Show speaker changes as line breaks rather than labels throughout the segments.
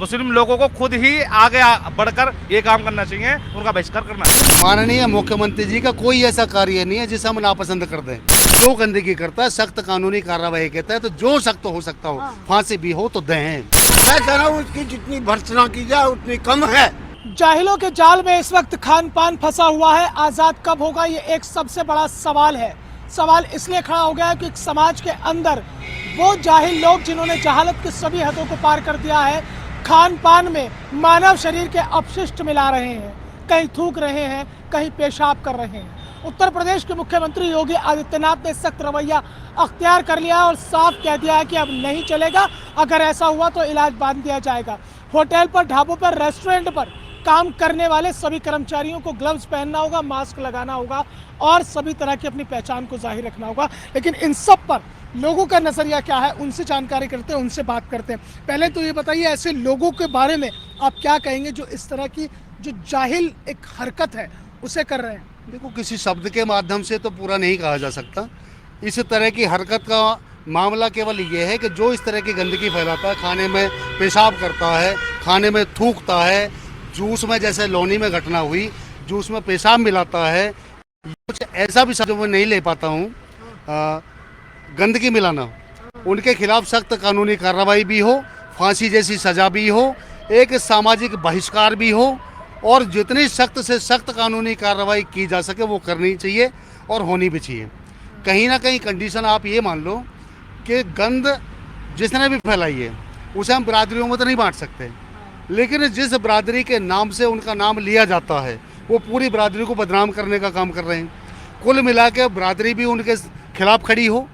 मुस्लिम लोगों को खुद ही आगे बढ़कर ये काम करना चाहिए, उनका बहिष्कार करना चाहिए।
माननीय मुख्यमंत्री जी का कोई ऐसा कार्य नहीं है जिसे हम नापसंद कर दें। जो गंदगी करता है सख्त कानूनी कार्रवाई कहता है, तो जो सख्त हो सकता हो, फांसी भी हो तो दें।
मैं कह रहा हूँ उसकी जितनी भर्त्सना की जाए उतनी कम है।
जाहिलों के जाल में इस वक्त खान पान फंसा हुआ है। आज़ाद कब होगा, ये एक सबसे बड़ा सवाल है। सवाल इसलिए खड़ा हो गया है कि समाज के अंदर वो जाहिल लोग जिन्होंने जहालत की सभी हदों को पार कर दिया है, खान पान में मानव शरीर के अपशिष्ट मिला रहे हैं, कहीं थूक रहे हैं, कहीं पेशाब कर रहे हैं। उत्तर प्रदेश के मुख्यमंत्री योगी आदित्यनाथ ने सख्त रवैया अख्तियार कर लिया और साफ कह दिया है कि अब नहीं चलेगा, अगर ऐसा हुआ तो इलाज बांध दिया जाएगा। होटल पर, ढाबों पर, रेस्टोरेंट पर काम करने वाले सभी कर्मचारियों को ग्लव्स पहनना होगा, मास्क लगाना होगा और सभी तरह की अपनी पहचान को जाहिर रखना होगा। लेकिन इन सब पर लोगों का नजरिया क्या है, उनसे जानकारी करते हैं, उनसे बात करते हैं। पहले तो ये बताइए, ऐसे लोगों के बारे में आप क्या कहेंगे जो इस तरह की जो जाहिल एक हरकत है उसे कर रहे हैं?
देखो, किसी शब्द के माध्यम से तो पूरा नहीं कहा जा सकता। इस तरह की हरकत का मामला केवल ये है कि जो इस तरह की गंदगी फैलाता है, खाने में पेशाब करता है, खाने में थूकता है, जूस में, जैसे लोनी में घटना हुई, जूस में पेशाब मिलाता है, कुछ ऐसा भी शब्द मैं नहीं ले पाता हूँ, गंदगी मिलाना, उनके खिलाफ सख्त कानूनी कार्रवाई भी हो, फांसी जैसी सज़ा भी हो, एक सामाजिक बहिष्कार भी हो और जितनी सख्त से सख्त कानूनी कार्रवाई की जा सके वो करनी चाहिए और होनी भी चाहिए। कहीं ना कहीं कंडीशन आप ये मान लो कि गंद जिसने भी फैलाई है उसे हम बिरादरियों में तो नहीं बांट सकते, लेकिन जिस बिरादरी के नाम से उनका नाम लिया जाता है वो पूरी बिरादरी को बदनाम करने का काम कर रहे हैं। कुल मिला के बिरादरी भी उनके खिलाफ खड़ी हो,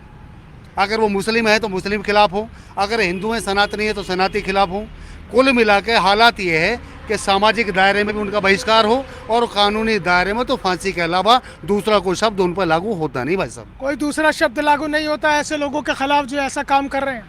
अगर वो मुस्लिम है तो मुस्लिम खिलाफ हो, अगर हिंदू हैं सनातनी है तो सनातनी खिलाफ हो। कुल मिला के हालात ये है कि सामाजिक दायरे में भी उनका बहिष्कार हो और कानूनी दायरे में तो फांसी के अलावा दूसरा कोई शब्द उन पर लागू होता नहीं। भाई साहब,
कोई दूसरा शब्द लागू नहीं होता ऐसे लोगों के खिलाफ जो ऐसा काम कर रहे हैं?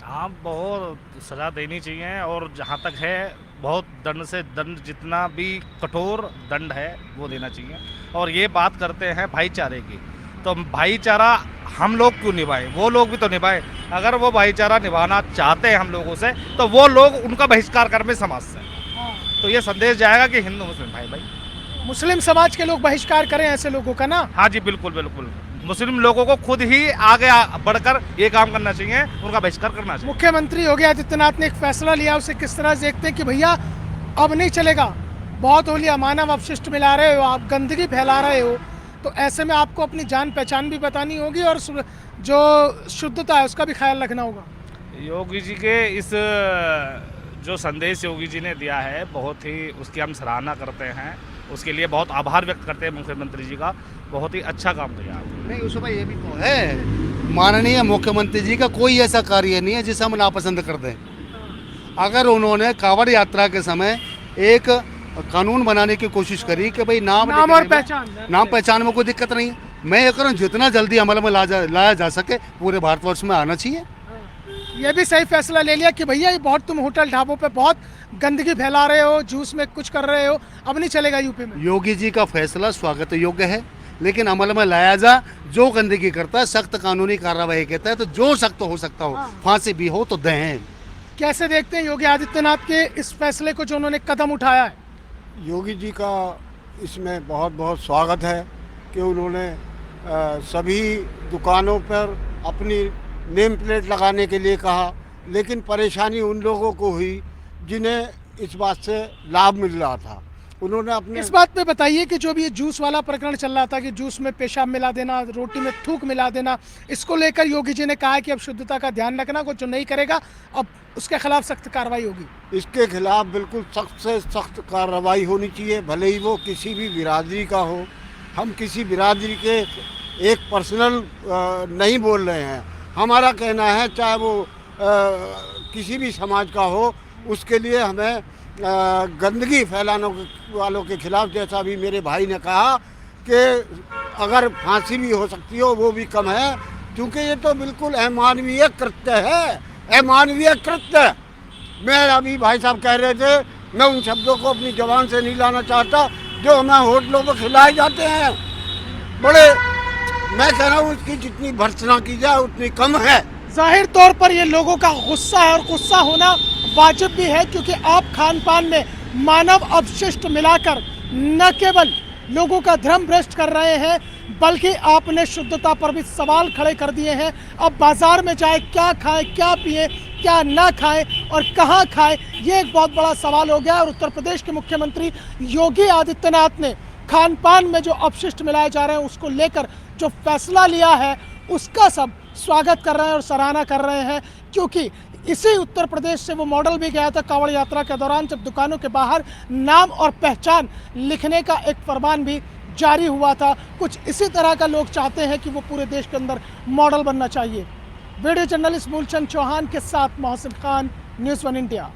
हाँ, बहुत सज़ा देनी चाहिए और जहाँ तक है बहुत दंड से दंड, जितना भी कठोर दंड है वो देना चाहिए। और ये बात करते हैं भाईचारे की, तो भाईचारा हम लोग क्यों निभाए, वो लोग भी तो निभाए। अगर वो भाईचारा निभाना चाहते हैं हम लोगों से तो वो लोग उनका बहिष्कार करें समाज से, तो ये संदेश जाएगा कि हिंदू मुस्लिम भाई भाई
मुस्लिम समाज के लोग बहिष्कार करें ऐसे लोगों का ना?
हाँ जी, बिल्कुल बिल्कुल। मुस्लिम लोगों को खुद ही आगे बढ़कर ये काम करना चाहिए, उनका बहिष्कार करना चाहिए।
मुख्यमंत्री योगी आदित्यनाथ ने एक फैसला लिया, उसे किस तरह से देखते हैं कि भैया अब नहीं चलेगा, बहुत हो लिया, मानव अपशिष्ट मिला रहे हो, आप गंदगी फैला रहे हो, तो ऐसे में आपको अपनी जान पहचान भी बतानी होगी और जो शुद्धता है उसका भी ख्याल रखना होगा।
योगी जी के इस जो संदेश योगी जी ने दिया है, बहुत ही उसकी हम सराहना करते हैं, उसके लिए बहुत आभार व्यक्त करते हैं मुख्यमंत्री जी का। बहुत ही अच्छा काम किया आपने।
नहीं, उसमें ये भी तो है, माननीय मुख्यमंत्री जी का कोई ऐसा कार्य नहीं है जिसे हम नापसंद कर दें। अगर उन्होंने कांवड़ यात्रा के समय एक कानून बनाने की कोशिश करी कि भाई नाम
और पहचान
में कोई दिक्कत नहीं है, मैं ये करूँ जितना जल्दी अमल में लाया जा सके पूरे भारतवर्ष में आना चाहिए।
ये भी सही फैसला ले लिया कि भैया ये बहुत, तुम होटल ढाबों पे बहुत गंदगी फैला रहे हो, जूस में कुछ कर रहे हो, अब नहीं चलेगा यूपी में।
योगी जी का फैसला स्वागत योग्य है, लेकिन अमल में लाया जा। जो गंदगी करता है सख्त कानूनी कार्रवाई कहता है, तो जो सख्त हो सकता हो, फांसी भी हो तो दें।
कैसे देखते हैं योगी आदित्यनाथ के इस फैसले को जो उन्होंने कदम उठाया है?
योगी जी का इसमें बहुत बहुत स्वागत है कि उन्होंने सभी दुकानों पर अपनी नेम प्लेट लगाने के लिए कहा, लेकिन परेशानी उन लोगों को हुई जिन्हें इस बात से लाभ मिल रहा था। उन्होंने अपने
इस बात पे बताइए कि जो भी ये जूस वाला प्रकरण चल रहा था कि जूस में पेशाब मिला देना, रोटी में थूक मिला देना, इसको लेकर योगी जी ने कहा है कि अब शुद्धता का ध्यान रखना, कुछ जो नहीं करेगा अब उसके खिलाफ सख्त कार्रवाई होगी।
इसके खिलाफ बिल्कुल सख्त से सख्त कार्रवाई होनी चाहिए, भले ही वो किसी भी बिरादरी का हो। हम किसी बिरादरी के एक पर्सनल नहीं बोल रहे हैं, हमारा कहना है चाहे वो किसी भी समाज का हो, उसके लिए हमें गंदगी फैलाने वालों के खिलाफ, जैसा भी मेरे भाई ने कहा कि अगर फांसी भी हो सकती हो वो भी कम है, क्योंकि ये तो बिल्कुल अमानवीय कृत्य है, अमानवीय कृत्य। मैं अभी भाई साहब कह रहे थे, मैं उन शब्दों को अपनी जबान से नहीं लाना चाहता जो हमें होटलों पर खिलाए जाते हैं। बड़े, मैं कह रहा हूँ उसकी जितनी भर्त्सना की जाए उतनी कम है।
जाहिर तौर पर ये लोगों का गुस्सा है और गुस्सा होना वाजिब भी है, क्योंकि आप खान पान में मानव अपशिष्ट मिलाकर न केवल लोगों का धर्म भ्रष्ट कर रहे हैं, बल्कि आपने शुद्धता पर भी सवाल खड़े कर दिए हैं। अब बाजार में जाए, क्या खाएं, क्या पिए, क्या ना खाएं और कहां खाएं, ये एक बहुत बड़ा सवाल हो गया। और उत्तर प्रदेश के मुख्यमंत्री योगी आदित्यनाथ ने खान पान में जो अपशिष्ट मिलाए जा रहे हैं उसको लेकर जो फैसला लिया है उसका सब स्वागत कर रहे हैं और सराहना कर रहे हैं, क्योंकि इसी उत्तर प्रदेश से वो मॉडल भी गया था कांवड़ यात्रा के दौरान, जब दुकानों के बाहर नाम और पहचान लिखने का एक फरमान भी जारी हुआ था। कुछ इसी तरह का लोग चाहते हैं कि वो पूरे देश के अंदर मॉडल बनना चाहिए। वीडियो जर्नलिस्ट मूलचंद चौहान के साथ मोहसिन खान, न्यूज़ 1 इंडिया।